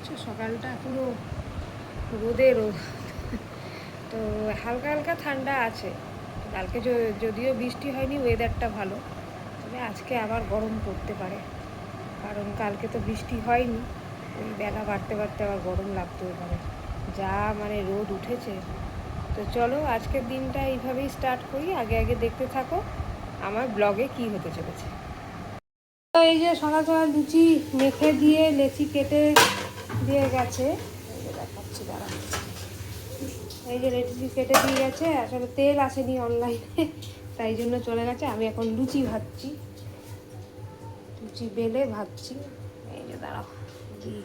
দেখছো সকালটা পুরো রোদে রোদ। তো হালকা হালকা ঠান্ডা আছে। কালকে যদিও বৃষ্টি হয়নি, ওয়েদারটা ভালো, তবে আজকে আবার গরম পড়তে পারে, কারণ কালকে তো বৃষ্টি হয়নি। ওই বেলা বাড়তে বাড়তে আবার গরম লাগতেও পারে, যা মানে রোদ উঠেছে। তো চলো আজকের দিনটা এইভাবেই স্টার্ট করি, আগে আগে দেখতে থাকো আমার ব্লগে কি হতে চলেছে। তো এই যে সকাল সকাল লুচি মেখে দিয়ে লেচি কেটে দিয়ে গেছে, এই যে দেখাচ্ছি দাঁড়া। এই যে লেচি কেটে দিয়ে গেছে, আসলে তেল আসেনি অনলাইনে, তাই জন্য চলে গেছে। আমি এখন লুচি ভাজছি, লুচি বেলে ভাজছি। এই যে দাঁড়াও ঘি,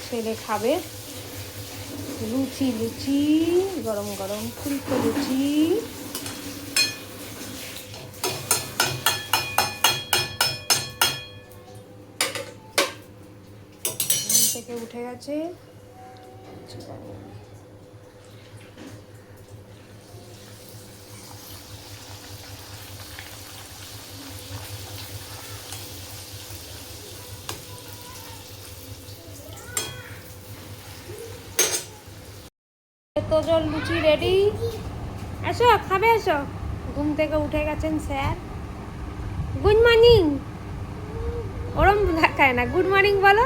ছেলে খাবে লুচি, লুচি গরম গরম ফুলকো লুচি। থেকে উঠে গেছে, তো জল লুচি রেডি। এসো খাবে, এসো। ঘুম থেকে উঠে গেছেন স্যার। Good morning. ওরম দেখায় না, গুড মর্নিং বলো।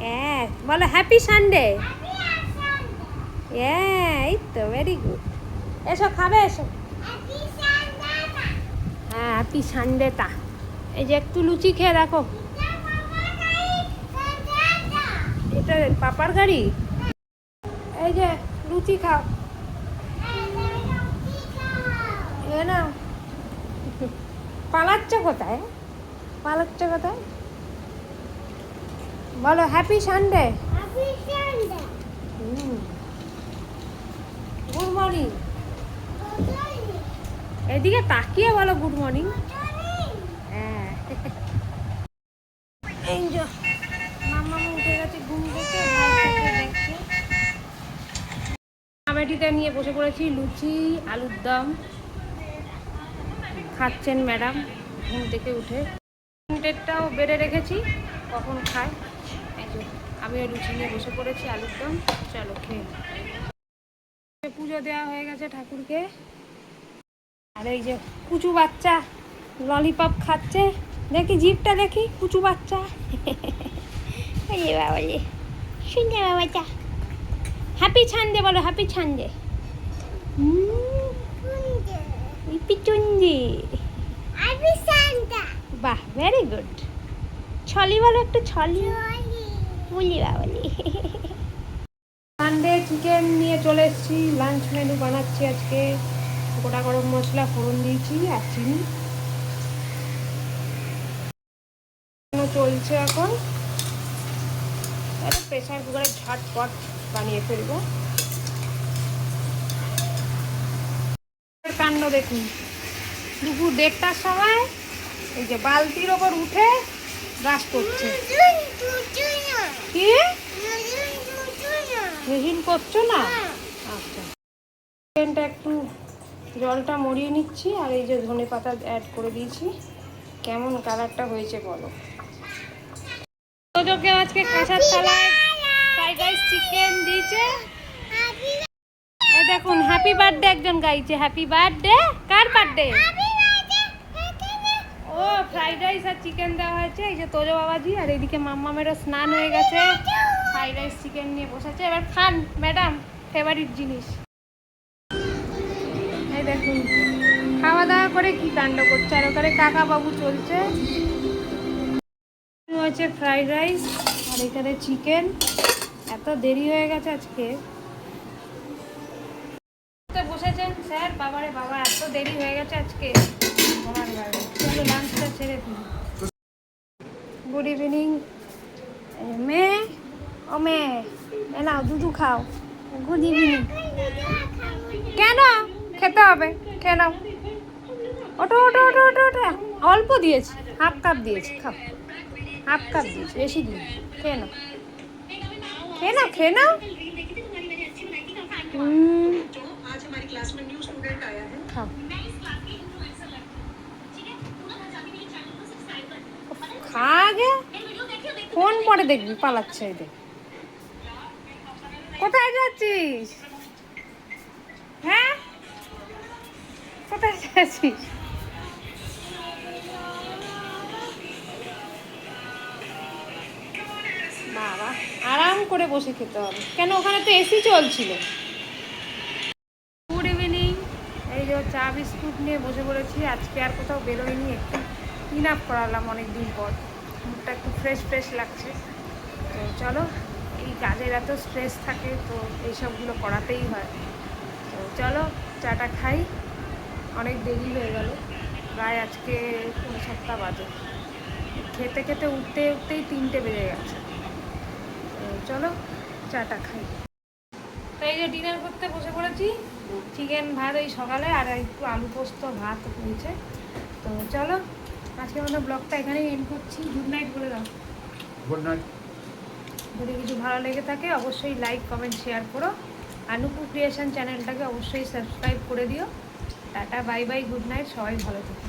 হ্যাঁ বলো হ্যাপি সানডে। হ্যাঁ এই তো ভেরি গুড। এসো খাবে, এসো। হ্যাঁ হ্যাপি সানডেটা। এই যে একটু লুচি খেয়ে দেখো। এটা পাপার গাড়ি। এই যে লুচি খাও, এ না। পালাচ্ছ কোথায়, পালাচ্ছ কোথায় বলো হ্যাপি সানডে। Good morning. এদিকে তাকিয়ে বলো গুড মর্নিং। হ্যাঁ এই যে মামা উঠে গেছে ঘুম থেকে, দেখছে। আমেটিতে নিয়ে বসে পড়েছি, লুচি আলুর দম খাচ্ছেন ম্যাডাম ঘুম থেকে উঠে। ডেটটাও বেড়ে রেখেছি, কখন খায়। এই যে আমিও লুচি নিয়ে বসে পড়েছি, আলুর দম। চলো খেয়ে। পুজো দেওয়া হয়ে গেছে ঠাকুরকে। আর এই যে কুচু বাচ্চা ললিপপ খাচ্ছে, দেখি জিভটা দেখি, কুচু বাচ্চা। এই বাবা শুনছে বাবাটা। হ্যাপি ছান্দে বলো, হ্যাপি ছান্দে। পিচুন্দি, বাহ ভেরি গুড। ছলি বলো একটু, ছলি বলি বাবলি। সানডে চিকেন নিয়ে চলে এসেছি, লাঞ্চ মেনু বানাচ্ছি আজকে। গোটা গরম মশলা ফোড়ন দিয়েছি আর চিনি চলছে এখন। প্রেসার কুকারে ঝটপট বানিয়ে ফেলবো। কাণ্ড দেখুন, দুপুর 1টার সময় এই যে বালতির ওপর উঠে ব্রাশ করছে। কি মেশিন করছো না? আচ্ছা, চিকেনটা একটু জলটা মরিয়ে নিচ্ছি, আর এই যে ধনে পাতা অ্যাড করে দিয়েছি। কেমন কালারটা হয়েছে বলো। তোকে আজকে কাঁসার থালায় ফ্রাইড রাইস চিকেন দিয়েছে। এই দেখুন হ্যাপি বার্থডে একজন গাইছে, হ্যাপি বার্থডে। কার বার্থডে? ও ফ্রাইড রাইস আর চিকেন দেওয়া হয়েছে। এই যে তোজো বাবাজি, আর এইদিকে মাম্মামেরও স্নান হয়ে গেছে, ফ্রাইড রাইস চিকেন নিয়ে বসেছে। এবার খান ম্যাডাম, ফেভারিট জিনিস। এই দেখুন খাওয়া দাওয়া করে কি কাণ্ড করছে, আর ওখানে কাকা বাবু চলছে। হয়েছে ফ্রাইড রাইস আর এখানে চিকেন। এত দেরি হয়ে গেছে আজকে। বসেছেন স্যার, বাবারে বাবা এত দেরি হয়ে গেছে আজকে। চলো লাঞ্চটা ছেড়ে দিই। গুড ইভিনিং মেয়ে, ও মেয়ে নাও দুধু খাও। Good evening. কেন খেতে হবে, খেয়ে নাও। ওটো ওটো ওটো ওটো ওটো। অল্প দিয়েছি, হাফ কাপ দিয়েছি, খাও। হাফ কাপ দিয়েছি, বেশি দিই। খেয়ে নাও, খেয়ে নাও, খেয়ে নাও। आज हमारी क्लास में न्यू स्टूडेंट आया है। খাও। খা আগে, ফোন পরে দেখবি, পালাচ্ছে এই দেখ। কোথায় যাচ্ছিস? হ্যাঁ, কোথায় যাচ্ছিস? বাবা, আরাম করে বসে খেতে হবে কেন, ওখানে তো এসি চলছিল। গুড ইভিনিং, এই যে চা বিস্কুট নিয়ে বসে পড়েছি। আজকে আর কোথাও বেরোয়নি, একটু ক্লিন আপ করালাম অনেক দিন পর, মুখটা একটু ফ্রেশ ফ্রেশ লাগছে। তো চলো, এই কাজের এত স্ট্রেস থাকে তো এইসবগুলো করাতেই হয়। তো চলো চাটা খাই, অনেক দেরি হয়ে গেল, প্রায় আজকে 7টা বাজে, খেতে খেতে উঠতে উঠতেই 3টে বেজে গেছে। তো চলো চাটা খাই। তো এই যে ডিনার করতে বসে পড়েছি, চিকেন ভাত ওই সকালে, আর একটু আলু পোস্ত ভাত হয়েছে। তো চলো আজকে আমাদের ব্লগটা এখানেই এন্ড করছি। গুড নাইট বলে দাও। Good night. যদি কিছু ভালো লেগে থাকে অবশ্যই লাইক কমেন্ট শেয়ার করো, আর নুপু ক্রিয়েশন চ্যানেলটাকে অবশ্যই সাবস্ক্রাইব করে দিও। Tata, bye bye, good night, সবাই ভালো থাকো।